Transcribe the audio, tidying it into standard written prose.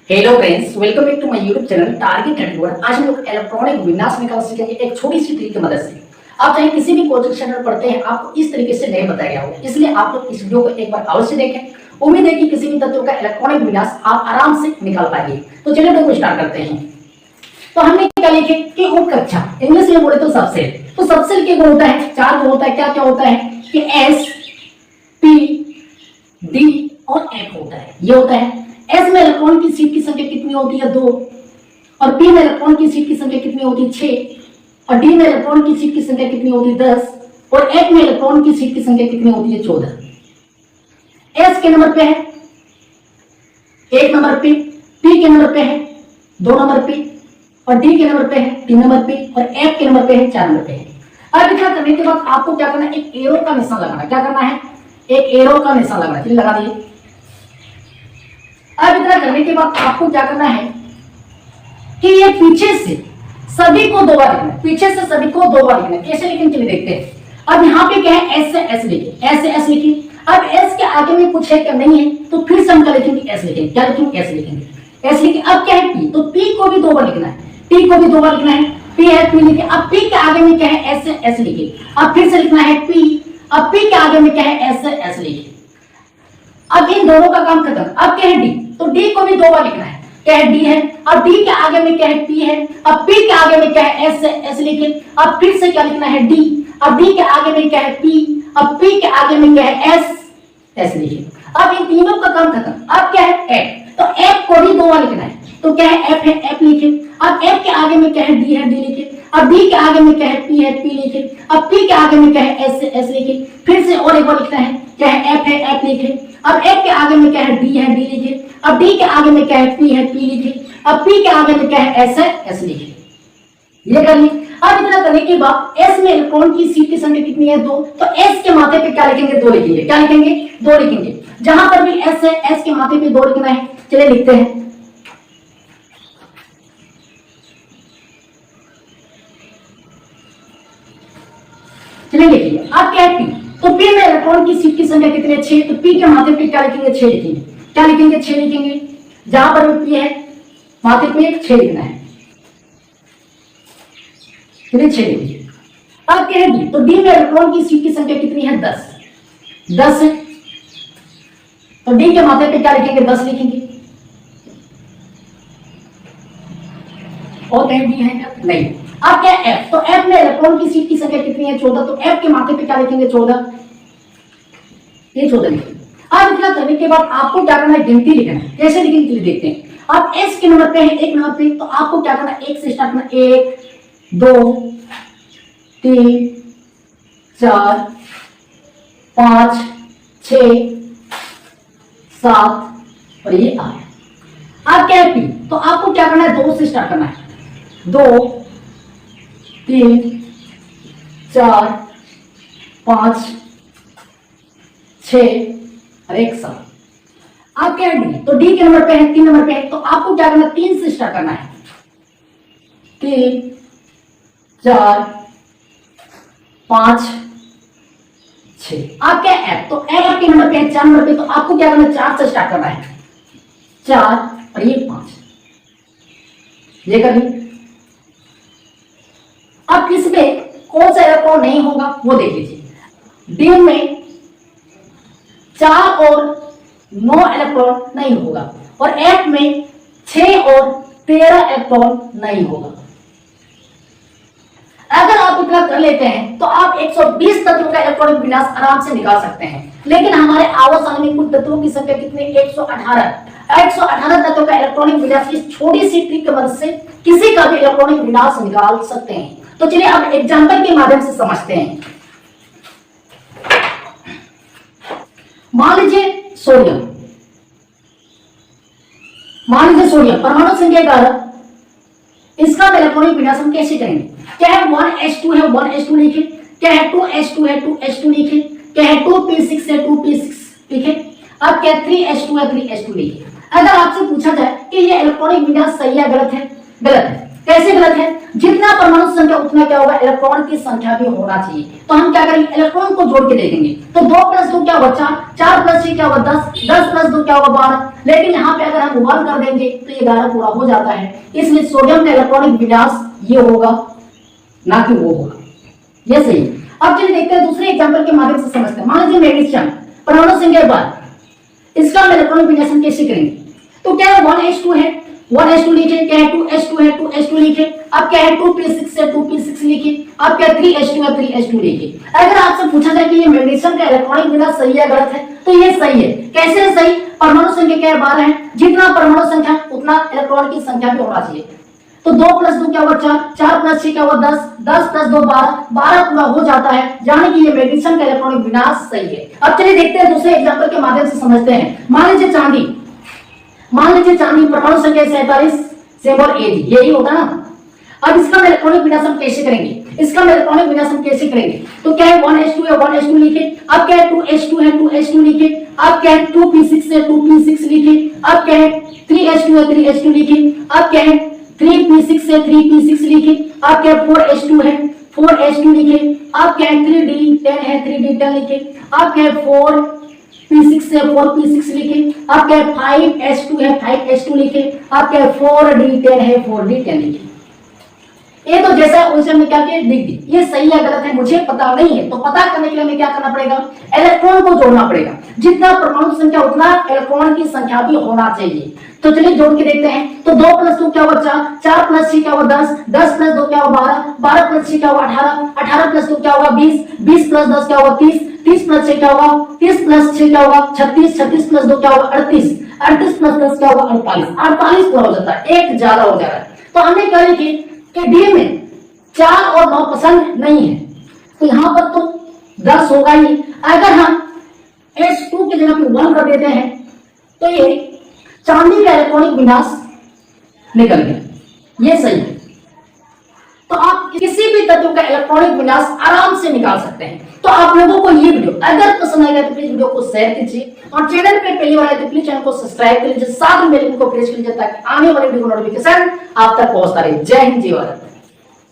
Hello friends, welcome back to my YouTube channel target 31। आज हम लोग इलेक्ट्रॉनिक विन्यास निकाल सीखेंगे एक छोटी सी ट्रिक की मदद से। आप चाहे किसी भी कोचिंग सेंटर पढ़ते हैं, आपको इस तरीके से नहीं बताया गया होगा, इसलिए आप लोग इस वीडियो को एक बार अवश्य देखें। उम्मीद है कि किसी भी तत्व का इलेक्ट्रॉनिक विन्यास आप आराम से निकाल पाएंगे। तो चलिए वीडियो को स्टार्ट करते हैं। तो हमने क्या लिखे कि उप कक्षा, इंग्लिश में बोले तो सबसेट। तो सबसेट के गुण होता है, चार गुण होता है। क्या क्या होता है कि एस, पी, डी और एफ होता है। ये होता है एस में इलेक्ट्रॉन की सीट की संख्या कितनी होती है 2, और पी में इलेक्ट्रॉन की सीट की संख्या कितनी होती है 6, और डी में इलेक्ट्रॉन की सीट की संख्या कितनी होती है 10, और एफ में इलेक्ट्रॉन की सीट की संख्या कितनी होती है 14। एस के नंबर पे है 1 नंबर पे, पी के नंबर पे है 2 नंबर पे, और डी के नंबर पे है 3 नंबर पे, और एफ के नंबर पे है 4 नंबर पे है। अब इतना करने के बाद आपको क्या करना है, एक एरो का निशान लगाना। क्या करना है, एक एरो का निशान लगाना। चलिए लगा दिए। अब इतना करने के बाद आपको क्या करना है कि ये पीछे से सभी को 2 बार लिखना है। पीछे से सभी को 2 बार लिखना है। कैसे लिखेंगे चलिए देखते हैं। अब यहाँ पे क्या है, एस से एस लिखे, एस से एस लिखे। अब एस के आगे में कुछ है क्या, नहीं है, तो फिर से हम क्या लिखेंगे, एस लिखेंगे। क्या लिखेंगे, एस लिखेंगे, एस लिखे। अब क्या है, पी, तो पी को भी 2 बार लिखना है, पी को भी 2 बार लिखना है। पी है, पी लिखे। अब पी के आगे में क्या है, एस से एस लिखे। अब फिर से लिखना है पी। अब पी के आगे में क्या है, एस से एस लिखे। अब इन दोनों का काम खत्म। अब क्या है, डी, तो डी को भी 2 बार लिखना है। क्या है, डी है। अब डी के आगे में क्या है, पी है। अब पी के आगे में क्या है, एस से एस लिखे। अब फिर से क्या लिखना है, डी। अब डी के आगे में क्या है, पी। अब पी के आगे में क्या है, एस, एस लिखे। अब इन तीनों का काम खत्म। अब क्या है, एफ, तो एफ को भी 2 बार लिखना है। तो क्या है, एफ है, एफ लिखे। अब एफ के आगे में क्या है, डी है, डी लिखे। अब डी के आगे में क्या है, पी है, पी लिखे। अब पी के आगे में क्या है, एस से एस लिखे। फिर से और एक बार लिखना है, क्या है, एफ है, एफ लिखे। अब एफ के आगे में क्या है, डी है, डी लिखे। अब डी के आगे में क्या है, पी है, पी लिखे। अब पी के आगे में क्या है, एस है, एस लिखे। ये कर ली। अब इतना करने के बाद एस में इलेक्ट्रॉन की सीट की संख्या कितनी है 2, तो एस के माथे पे क्या लिखेंगे, 2 लिखेंगे। क्या लिखेंगे, 2 लिखेंगे। जहां पर भी एस है, एस के माथे पे 2 लिखना है। चलिए लिखते हैं। चलिए लिखिए। अब क्या है, पी, तो पी में इलेक्ट्रॉन की सीट की संख्या कितनी है 6, तो पी के माथे पे क्या लिखेंगे, 6 लिखेंगे। क्या लिखेंगे, 6 लिखेंगे। जहां पर भी पी है माथे पे 6 लिखना है। चलिए 6 लिखिए। अब क्या है, डी, तो डी में इलेक्ट्रॉन की सीट की संख्या कितनी है 10 है। तो डी के माथे पे क्या लिखेंगे, 10 लिखेंगे। और कहीं डी है क्या, नहीं। अब क्या है, एफ, तो एफ में इलेक्ट्रॉन की सीट की संख्या कितनी है 14, तो एफ के माथे पे क्या लिखेंगे, 14, ये 14 लिखेंगे। अब इतना करने के बाद आपको क्या करना है, गिनती लिखना है। कैसे लिखेंगे चलिए देखते हैं। अब एस के नंबर पे है 1 नंबर पे, तो आपको क्या करना है, 1 से स्टार्ट करना। 1 2 3 4 5 6 7 और ये 8। अब क्या है, पी, तो आपको क्या करना है, 2 से स्टार्ट करना है। 2 3 4 5 6 और 1 7। आप क्या है, डी, तो डी के नंबर पे है 3 नंबर पे है, तो आपको क्या करना है, 3 से स्टार्ट करना है। 3 4 5 6। आप क्या एफ, तो एफ के नंबर पे है 4 नंबर पे, तो आपको क्या करना है, 4 से स्टार्ट करना है। 4 और ये 5, ये कर ली। अब किसमें कौन सा इलेक्ट्रॉन नहीं होगा वो देख लीजिए। डी में 4 और 9 इलेक्ट्रॉन नहीं होगा, और एफ में 6 और 13 इलेक्ट्रॉन नहीं होगा। अगर आप इतना कर लेते हैं तो आप 120 तत्वों का इलेक्ट्रॉनिक विन्यास आराम से निकाल सकते हैं। लेकिन हमारे आवर्त में कुल तत्वों की संख्या कितनी, 118 तत्वों का इलेक्ट्रॉनिक विन्यास इस छोटी सी ट्रिक की मदद से किसी का भी इलेक्ट्रॉनिक विन्यास निकाल सकते हैं। तो चलिए अब एग्जांपल के माध्यम से समझते हैं। मान लीजिए सोडियम, परमाणु संख्या 11, इसका इलेक्ट्रॉनिक विन्यास हम कैसे करेंगे। क्या है, 1s2 है, 1s2 लिखे। क्या है, 2s2 है, 2s2 लिखे। क्या है, 2p6 है, 2p6 लिखे। अब क्या 3s2 है, 3s2 लिखे। अगर आपसे पूछा जाए कि ये इलेक्ट्रॉनिक विन्यास सही है गलत है, गलत है। कैसे गलत है, जितना परमाणु संख्या उतना क्या होगा, इलेक्ट्रॉन की संख्या भी होना चाहिए। तो हम क्या करेंगे, इलेक्ट्रॉन को जोड़ के देखेंगे। तो 2 + 2 क्या होगा 4, 4 + 6 क्या होगा 10, 10 + 2 क्या होगा 12। लेकिन यहाँ पे अगर हम 1 कर देंगे तो ये 11 पूरा हो जाता है। इसलिए सोडियम का इलेक्ट्रॉनिक विन्यास ये होगा, ना कि वो होगा। ये सही। अब चलिए देखते हैं दूसरे एग्जांपल के माध्यम से समझते हैं। मान लीजिए मेग्नीशियम परमाणु संख्या 12, इसका हम इलेक्ट्रॉनिक विन्यास कैसे करेंगे। तो क्या है 1s2 है, 1s2 लिखे, क्या है 2s2 है, 2s2 लिखे। अब क्या है 2p6 है, 2p6 लिखे। अब क्या 3s2 है, 3s2 लिखे। अगर आपसे पूछा जाए कि ये मैग्नीशियम का इलेक्ट्रॉनिक विन्यास सही है गलत है, तो ये सही है। कैसे है सही, परमाणु संख्या क्या है 12 है, जितना परमाणु संख्या उतना इलेक्ट्रॉन की संख्या भी होना चाहिए। तो 2 + 2 क्या होगा 4, 4 + 6 क्या होगा 10, 10 + 2 12, 12 पूरा हो जाता है, यानी कि ये मैग्नीशियम का इलेक्ट्रॉनिक विन्यास सही है। अब चलिए देखते हैं दूसरे एग्जांपल के माध्यम से समझते हैं। मान लीजिए चांदी, परमाणु संख्या 47, सेम और Ag, यही होगा ना। अब इसका इलेक्ट्रॉनिक विन्यास हम कैसे करेंगे, इसका इलेक्ट्रॉनिक विन्यास हम कैसे करेंगे। तो क्या है 1s2 है, 1s2 लिखे। अब क्या है 2s2 है, 2s2 लिखे। अब क्या है 2p6 है, 2p6 लिखे। अब क्या है 3s2 है, 3s2 लिखे। अब क्या है 3p6 है, 3p6 लिखे। अब क्या है 4s2 है, 4s2 लिखे। अब क्या है 3d10 है, 3d10 लिखे। अब क्या है 4p6 है, 4p6 लिखे। अब क्या है 5s2 है, 5s2 लिखे। अब क्या है 4d10 है, 4d10 लिखे। ये तो जैसा वैसे हमने क्या किया लिख दी। ये सही है गलत है मुझे पता नहीं है, तो पता करने के लिए हमें क्या करना पड़ेगा, इलेक्ट्रॉन को जोड़ना पड़ेगा। जितना परमाणु संख्या उतना इलेक्ट्रॉन की संख्या भी होना चाहिए। तो चलिए जोड़ के देखते हैं। तो 2 + 2 क्या होगा 4, 4 + 6 क्या होगा 10, 10 + 2 क्या होगा 12, 12 + 6 क्या होगा 18, 18 + 2 क्या होगा 20, 20 + 10 क्या होगा 30, 30 + 6 क्या होगा 30 + 6 क्या होगा 36, 36 + 2 क्या होगा 38, 38 + 10 क्या होगा 48, 48 पूरा हो जाता है, एक ज्यादा हो जा रहा है। तो हमने क्या लिखी कि डी में 4 और 9 पसंद नहीं है, तो यहां पर तो 10 होगा ही। अगर हम S2 की जगह पे 1 कर देते हैं तो ये चांदी का इलेक्ट्रॉनिक विन्यास निकल गया, ये सही है। तो आप किसी भी तत्व का इलेक्ट्रॉनिक विन्यास आराम से निकाल सकते हैं। तो आप लोगों को ये वीडियो अगर पसंद आएगा तो प्लीज वीडियो को शेयर कीजिए, और चैनल पे पहली बार आए तो प्लीज चैनल को सब्सक्राइब कर लीजिए, साथ में बेल आइकन को प्रेस कर लीजिए ताकि आने वाले वीडियो नोटिफिकेशन आप तक पहुंचता रहे। जय हिंद, जय भारत।